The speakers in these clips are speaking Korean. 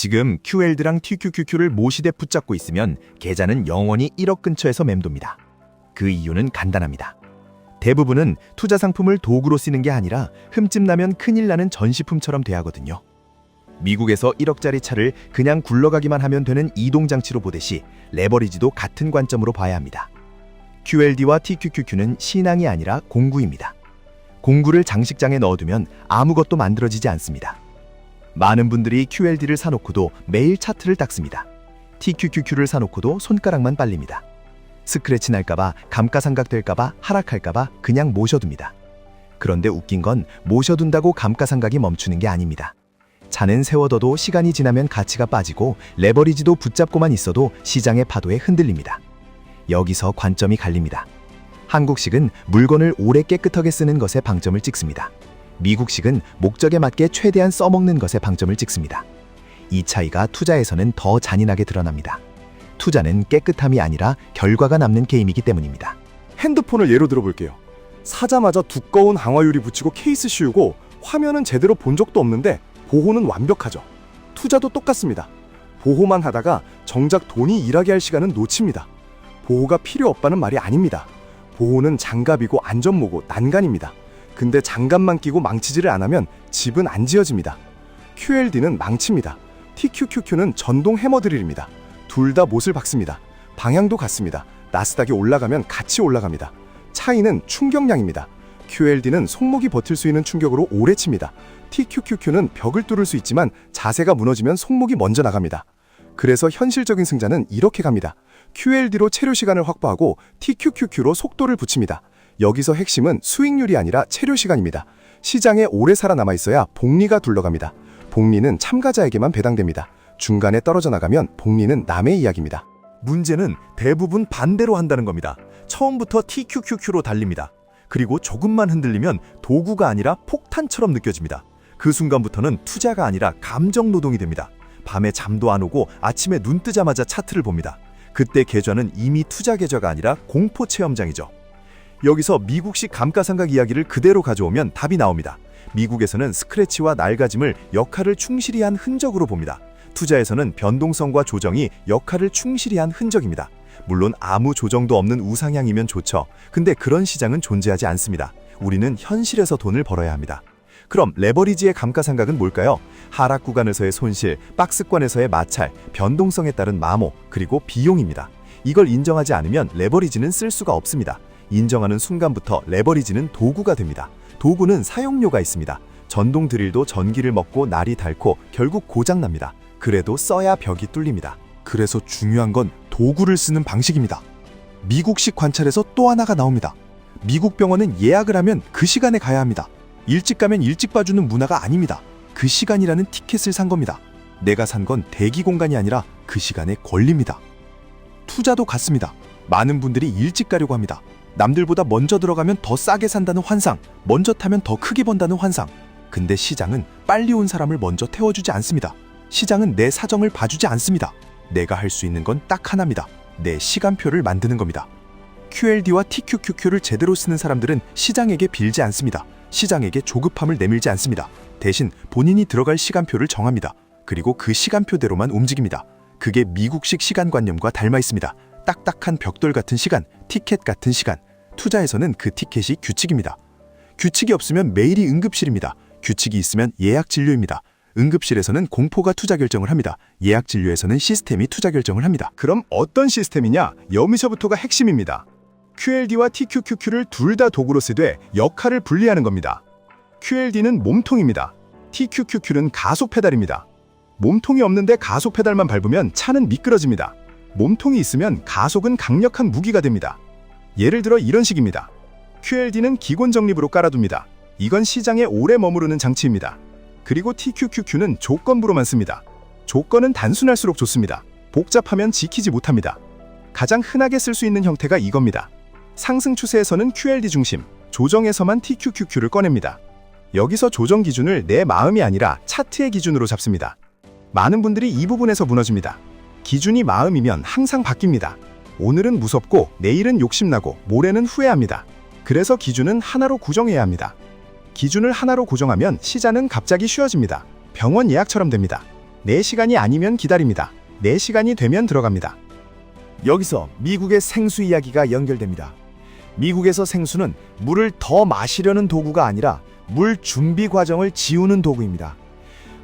지금 QLD랑 TQQQ를 모시대 붙잡고 있으면 계좌는 영원히 1억 근처에서 맴돕니다. 그 이유는 간단합니다. 대부분은 투자 상품을 도구로 쓰는 게 아니라 흠집 나면 큰일 나는 전시품처럼 대하거든요. 미국에서 1억짜리 차를 그냥 굴러가기만 하면 되는 이동장치로 보듯이 레버리지도 같은 관점으로 봐야 합니다. QLD와 TQQQ는 신앙이 아니라 공구입니다. 공구를 장식장에 넣어두면 아무것도 만들어지지 않습니다. 많은 분들이 QLD를 사놓고도 매일 차트를 닦습니다. TQQQ를 사놓고도 손가락만 빨립니다. 스크래치 날까봐, 감가상각 될까봐, 하락할까봐 그냥 모셔둡니다. 그런데 웃긴 건 모셔둔다고 감가상각이 멈추는 게 아닙니다. 차는 세워둬도 시간이 지나면 가치가 빠지고 레버리지도 붙잡고만 있어도 시장의 파도에 흔들립니다. 여기서 관점이 갈립니다. 한국식은 물건을 오래 깨끗하게 쓰는 것에 방점을 찍습니다. 미국식은 목적에 맞게 최대한 써먹는 것에 방점을 찍습니다. 이 차이가 투자에서는 더 잔인하게 드러납니다. 투자는 깨끗함이 아니라 결과가 남는 게임이기 때문입니다. 핸드폰을 예로 들어볼게요. 사자마자 두꺼운 항화유리 붙이고 케이스 씌우고 화면은 제대로 본 적도 없는데 보호는 완벽하죠. 투자도 똑같습니다. 보호만 하다가 정작 돈이 일하게 할 시간은 놓칩니다. 보호가 필요 없다는 말이 아닙니다. 보호는 장갑이고 안전모고 난간입니다. 근데 장갑만 끼고 망치질을 안 하면 집은 안 지어집니다. QLD는 망칩니다. TQQQ는 전동 해머드릴입니다. 둘 다 못을 박습니다. 방향도 같습니다. 나스닥이 올라가면 같이 올라갑니다. 차이는 충격량입니다. QLD는 손목이 버틸 수 있는 충격으로 오래 칩니다. TQQQ는 벽을 뚫을 수 있지만 자세가 무너지면 손목이 먼저 나갑니다. 그래서 현실적인 승자는 이렇게 갑니다. QLD로 체류 시간을 확보하고 TQQQ로 속도를 붙입니다. 여기서 핵심은 수익률이 아니라 체류 시간입니다. 시장에 오래 살아남아 있어야 복리가 둘러갑니다. 복리는 참가자에게만 배당됩니다. 중간에 떨어져 나가면 복리는 남의 이야기입니다. 문제는 대부분 반대로 한다는 겁니다. 처음부터 TQQQ로 달립니다. 그리고 조금만 흔들리면 도구가 아니라 폭탄처럼 느껴집니다. 그 순간부터는 투자가 아니라 감정 노동이 됩니다. 밤에 잠도 안 오고 아침에 눈 뜨자마자 차트를 봅니다. 그때 계좌는 이미 투자 계좌가 아니라 공포 체험장이죠. 여기서 미국식 감가상각 이야기를 그대로 가져오면 답이 나옵니다. 미국에서는 스크래치와 낡아짐을 역할을 충실히 한 흔적으로 봅니다. 투자에서는 변동성과 조정이 역할을 충실히 한 흔적입니다. 물론 아무 조정도 없는 우상향이면 좋죠. 근데 그런 시장은 존재하지 않습니다. 우리는 현실에서 돈을 벌어야 합니다. 그럼 레버리지의 감가상각은 뭘까요? 하락 구간에서의 손실, 박스권에서의 마찰, 변동성에 따른 마모, 그리고 비용입니다. 이걸 인정하지 않으면 레버리지는 쓸 수가 없습니다. 인정하는 순간부터 레버리지는 도구가 됩니다. 도구는 사용료가 있습니다. 전동 드릴도 전기를 먹고 날이 닳고 결국 고장납니다. 그래도 써야 벽이 뚫립니다. 그래서 중요한 건 도구를 쓰는 방식입니다. 미국식 관찰에서 또 하나가 나옵니다. 미국 병원은 예약을 하면 그 시간에 가야 합니다. 일찍 가면 일찍 봐주는 문화가 아닙니다. 그 시간이라는 티켓을 산 겁니다. 내가 산 건 대기 공간이 아니라 그 시간의 권리입니다. 투자도 같습니다. 많은 분들이 일찍 가려고 합니다. 남들보다 먼저 들어가면 더 싸게 산다는 환상, 먼저 타면 더 크게 번다는 환상. 근데 시장은 빨리 온 사람을 먼저 태워주지 않습니다. 시장은 내 사정을 봐주지 않습니다. 내가 할 수 있는 건 딱 하나입니다. 내 시간표를 만드는 겁니다. QLD와 TQQQ를 제대로 쓰는 사람들은 시장에게 빌지 않습니다. 시장에게 조급함을 내밀지 않습니다. 대신 본인이 들어갈 시간표를 정합니다. 그리고 그 시간표대로만 움직입니다. 그게 미국식 시간관념과 닮아 있습니다. 딱딱한 벽돌 같은 시간, 티켓 같은 시간. 투자에서는 그 티켓이 규칙입니다. 규칙이 없으면 매일이 응급실입니다. 규칙이 있으면 예약 진료입니다. 응급실에서는 공포가 투자 결정을 합니다. 예약 진료에서는 시스템이 투자 결정을 합니다. 그럼 어떤 시스템이냐? 여기서부터가 핵심입니다. QLD와 TQQQ를 둘 다 도구로 쓰되 역할을 분리하는 겁니다. QLD는 몸통입니다. TQQQ는 가속 페달입니다. 몸통이 없는데 가속 페달만 밟으면 차는 미끄러집니다. 몸통이 있으면 가속은 강력한 무기가 됩니다. 예를 들어 이런 식입니다. QLD는 기본 적립으로 깔아둡니다. 이건 시장에 오래 머무르는 장치입니다. 그리고 TQQQ는 조건부로만 씁니다. 조건은 단순할수록 좋습니다. 복잡하면 지키지 못합니다. 가장 흔하게 쓸 수 있는 형태가 이겁니다. 상승 추세에서는 QLD 중심, 조정에서만 TQQQ를 꺼냅니다. 여기서 조정 기준을 내 마음이 아니라 차트의 기준으로 잡습니다. 많은 분들이 이 부분에서 무너집니다. 기준이 마음이면 항상 바뀝니다. 오늘은 무섭고 내일은 욕심나고 모레는 후회합니다. 그래서 기준은 하나로 고정해야 합니다. 기준을 하나로 고정하면 시장은 갑자기 쉬워집니다. 병원 예약처럼 됩니다. 내 시간이 아니면 기다립니다. 내 시간이 되면 들어갑니다. 여기서 미국의 생수 이야기가 연결됩니다. 미국에서 생수는 물을 더 마시려는 도구가 아니라 물 준비 과정을 지우는 도구입니다.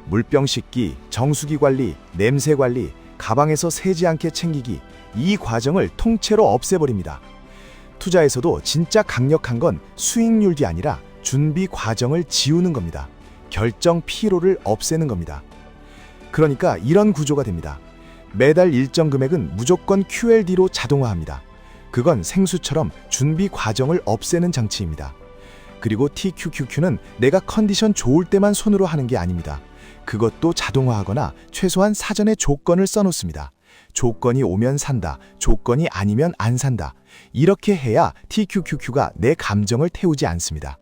물병 씻기, 정수기 관리, 냄새 관리, 가방에서 새지 않게 챙기기, 이 과정을 통째로 없애버립니다. 투자에서도 진짜 강력한 건 수익률이 아니라 준비 과정을 지우는 겁니다. 결정 피로를 없애는 겁니다. 그러니까 이런 구조가 됩니다. 매달 일정 금액은 무조건 QLD로 자동화합니다. 그건 생수처럼 준비 과정을 없애는 장치입니다. 그리고 TQQQ는 내가 컨디션 좋을 때만 손으로 하는 게 아닙니다. 그것도 자동화하거나 최소한 사전에 조건을 써놓습니다. 조건이 오면 산다, 조건이 아니면 안 산다. 이렇게 해야 TQQQ가 내 감정을 태우지 않습니다.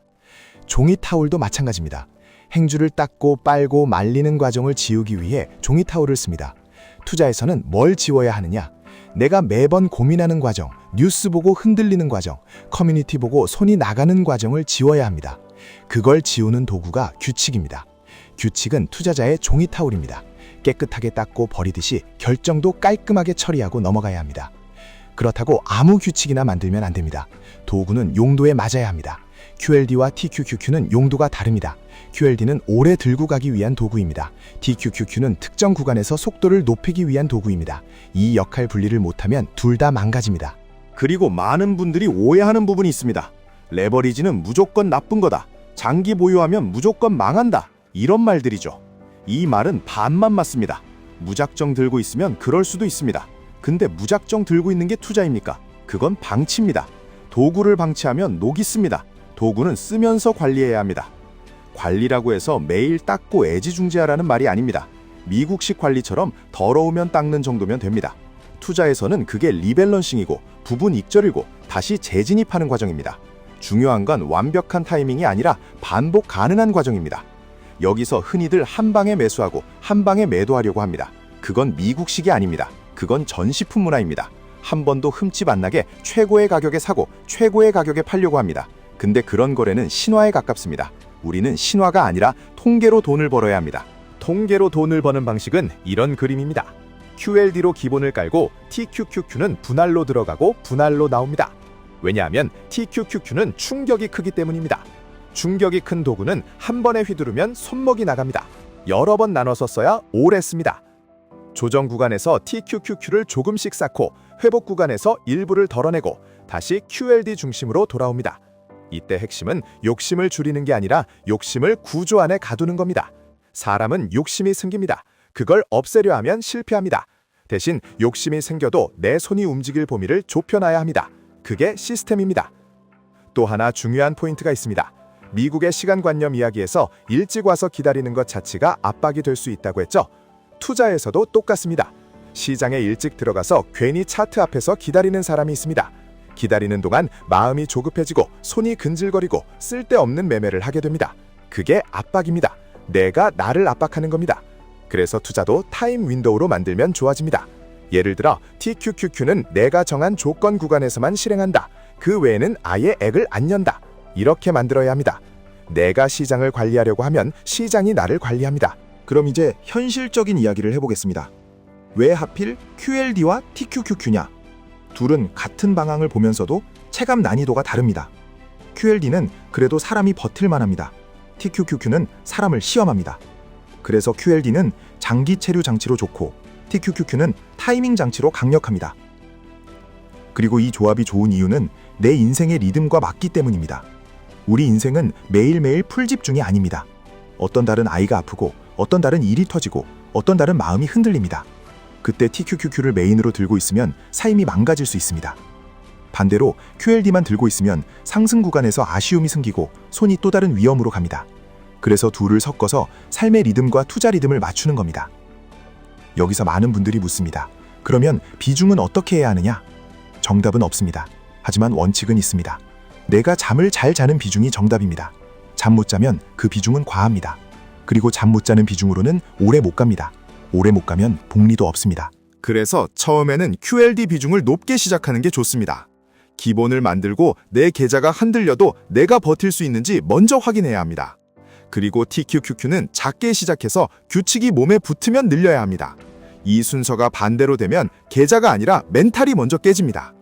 종이 타올도 마찬가지입니다. 행주를 닦고 빨고 말리는 과정을 지우기 위해 종이 타올을 씁니다. 투자에서는 뭘 지워야 하느냐? 내가 매번 고민하는 과정, 뉴스 보고 흔들리는 과정, 커뮤니티 보고 손이 나가는 과정을 지워야 합니다. 그걸 지우는 도구가 규칙입니다. 규칙은 투자자의 종이 타올입니다. 깨끗하게 닦고 버리듯이 결정도 깔끔하게 처리하고 넘어가야 합니다. 그렇다고 아무 규칙이나 만들면 안 됩니다. 도구는 용도에 맞아야 합니다. QLD와 TQQQ는 용도가 다릅니다. QLD는 오래 들고 가기 위한 도구입니다. TQQQ는 특정 구간에서 속도를 높이기 위한 도구입니다. 이 역할 분리를 못하면 둘 다 망가집니다. 그리고 많은 분들이 오해하는 부분이 있습니다. 레버리지는 무조건 나쁜 거다. 장기 보유하면 무조건 망한다. 이런 말들이죠. 이 말은 반만 맞습니다. 무작정 들고 있으면 그럴 수도 있습니다. 근데 무작정 들고 있는 게 투자입니까? 그건 방치입니다. 도구를 방치하면 녹이 씁니다. 도구는 쓰면서 관리해야 합니다. 관리라고 해서 매일 닦고 애지중지하라는 말이 아닙니다. 미국식 관리처럼 더러우면 닦는 정도면 됩니다. 투자에서는 그게 리밸런싱이고 부분 익절이고 다시 재진입하는 과정입니다. 중요한 건 완벽한 타이밍이 아니라 반복 가능한 과정입니다. 여기서 흔히들 한 방에 매수하고 한 방에 매도하려고 합니다. 그건 미국식이 아닙니다. 그건 전시품 문화입니다. 한 번도 흠집 안 나게 최고의 가격에 사고 최고의 가격에 팔려고 합니다. 근데 그런 거래는 신화에 가깝습니다. 우리는 신화가 아니라 통계로 돈을 벌어야 합니다. 통계로 돈을 버는 방식은 이런 그림입니다. QLD로 기본을 깔고 TQQQ는 분할로 들어가고 분할로 나옵니다. 왜냐하면 TQQQ는 충격이 크기 때문입니다. 충격이 큰 도구는 한 번에 휘두르면 손목이 나갑니다. 여러 번 나눠서 써야 오래 씁니다. 조정 구간에서 TQQQ를 조금씩 쌓고 회복 구간에서 일부를 덜어내고 다시 QLD 중심으로 돌아옵니다. 이때 핵심은 욕심을 줄이는 게 아니라 욕심을 구조 안에 가두는 겁니다. 사람은 욕심이 생깁니다. 그걸 없애려 하면 실패합니다. 대신 욕심이 생겨도 내 손이 움직일 범위를 좁혀놔야 합니다. 그게 시스템입니다. 또 하나 중요한 포인트가 있습니다. 미국의 시간관념 이야기에서 일찍 와서 기다리는 것 자체가 압박이 될 수 있다고 했죠. 투자에서도 똑같습니다. 시장에 일찍 들어가서 괜히 차트 앞에서 기다리는 사람이 있습니다. 기다리는 동안 마음이 조급해지고 손이 근질거리고 쓸데없는 매매를 하게 됩니다. 그게 압박입니다. 내가 나를 압박하는 겁니다. 그래서 투자도 타임 윈도우로 만들면 좋아집니다. 예를 들어 TQQQ는 내가 정한 조건 구간에서만 실행한다. 그 외에는 아예 액을 안 연다. 이렇게 만들어야 합니다. 내가 시장을 관리하려고 하면 시장이 나를 관리합니다. 그럼 이제 현실적인 이야기를 해보겠습니다. 왜 하필 QLD와 TQQQ냐? 둘은 같은 방향을 보면서도 체감 난이도가 다릅니다. QLD는 그래도 사람이 버틸만 합니다. TQQQ는 사람을 시험합니다. 그래서 QLD는 장기 체류 장치로 좋고 TQQQ는 타이밍 장치로 강력합니다. 그리고 이 조합이 좋은 이유는 내 인생의 리듬과 맞기 때문입니다. 우리 인생은 매일매일 풀집중이 아닙니다. 어떤 달은 아이가 아프고 어떤 달은 일이 터지고 어떤 달은 마음이 흔들립니다. 그때 TQQQ를 메인으로 들고 있으면 삶이 망가질 수 있습니다. 반대로 QLD만 들고 있으면 상승 구간에서 아쉬움이 생기고 손이 또 다른 위험으로 갑니다. 그래서 둘을 섞어서 삶의 리듬과 투자 리듬을 맞추는 겁니다. 여기서 많은 분들이 묻습니다. 그러면 비중은 어떻게 해야 하느냐? 정답은 없습니다. 하지만 원칙은 있습니다. 내가 잠을 잘 자는 비중이 정답입니다. 잠 못 자면 그 비중은 과합니다. 그리고 잠 못 자는 비중으로는 오래 못 갑니다. 오래 못 가면 복리도 없습니다. 그래서 처음에는 QLD 비중을 높게 시작하는 게 좋습니다. 기본을 만들고 내 계좌가 흔들려도 내가 버틸 수 있는지 먼저 확인해야 합니다. 그리고 TQQQ는 작게 시작해서 규칙이 몸에 붙으면 늘려야 합니다. 이 순서가 반대로 되면 계좌가 아니라 멘탈이 먼저 깨집니다.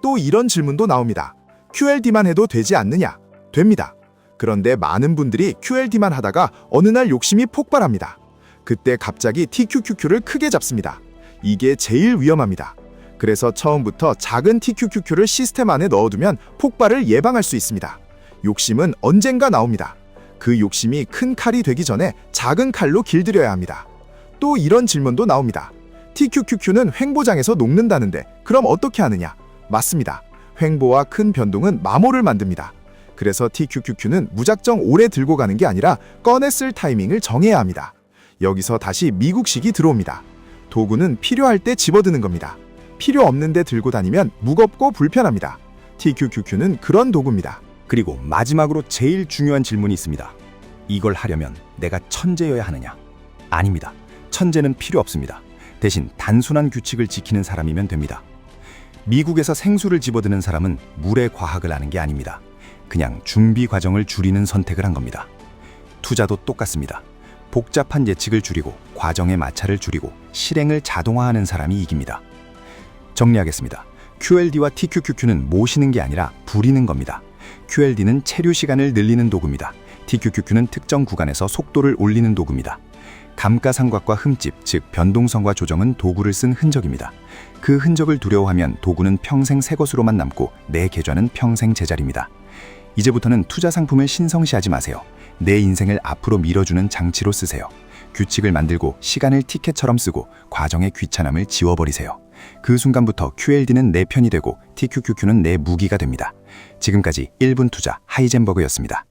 또 이런 질문도 나옵니다. QLD만 해도 되지 않느냐? 됩니다. 그런데 많은 분들이 QLD만 하다가 어느 날 욕심이 폭발합니다. 그때 갑자기 TQQQ를 크게 잡습니다. 이게 제일 위험합니다. 그래서 처음부터 작은 TQQQ를 시스템 안에 넣어두면 폭발을 예방할 수 있습니다. 욕심은 언젠가 나옵니다. 그 욕심이 큰 칼이 되기 전에 작은 칼로 길들여야 합니다. 또 이런 질문도 나옵니다. TQQQ는 횡보장에서 녹는다는데 그럼 어떻게 하느냐? 맞습니다. 횡보와 큰 변동은 마모를 만듭니다. 그래서 TQQQ는 무작정 오래 들고 가는 게 아니라 꺼내 쓸 타이밍을 정해야 합니다. 여기서 다시 미국식이 들어옵니다. 도구는 필요할 때 집어드는 겁니다. 필요 없는데 들고 다니면 무겁고 불편합니다. TQQQ는 그런 도구입니다. 그리고 마지막으로 제일 중요한 질문이 있습니다. 이걸 하려면 내가 천재여야 하느냐? 아닙니다. 천재는 필요 없습니다. 대신 단순한 규칙을 지키는 사람이면 됩니다. 미국에서 생수를 집어드는 사람은 물의 과학을 아는 게 아닙니다. 그냥 준비 과정을 줄이는 선택을 한 겁니다. 투자도 똑같습니다. 복잡한 예측을 줄이고 과정의 마찰을 줄이고 실행을 자동화하는 사람이 이깁니다. 정리하겠습니다. QLD와 TQQQ는 모시는 게 아니라 부리는 겁니다. QLD는 체류 시간을 늘리는 도구입니다. TQQQ는 특정 구간에서 속도를 올리는 도구입니다. 감가상각과 흠집, 즉 변동성과 조정은 도구를 쓴 흔적입니다. 그 흔적을 두려워하면 도구는 평생 새 것으로만 남고 내 계좌는 평생 제자리입니다. 이제부터는 투자 상품을 신성시하지 마세요. 내 인생을 앞으로 밀어주는 장치로 쓰세요. 규칙을 만들고 시간을 티켓처럼 쓰고 과정의 귀찮음을 지워버리세요. 그 순간부터 QLD는 내 편이 되고 TQQQ는 내 무기가 됩니다. 지금까지 1분 투자 하이젠버그였습니다.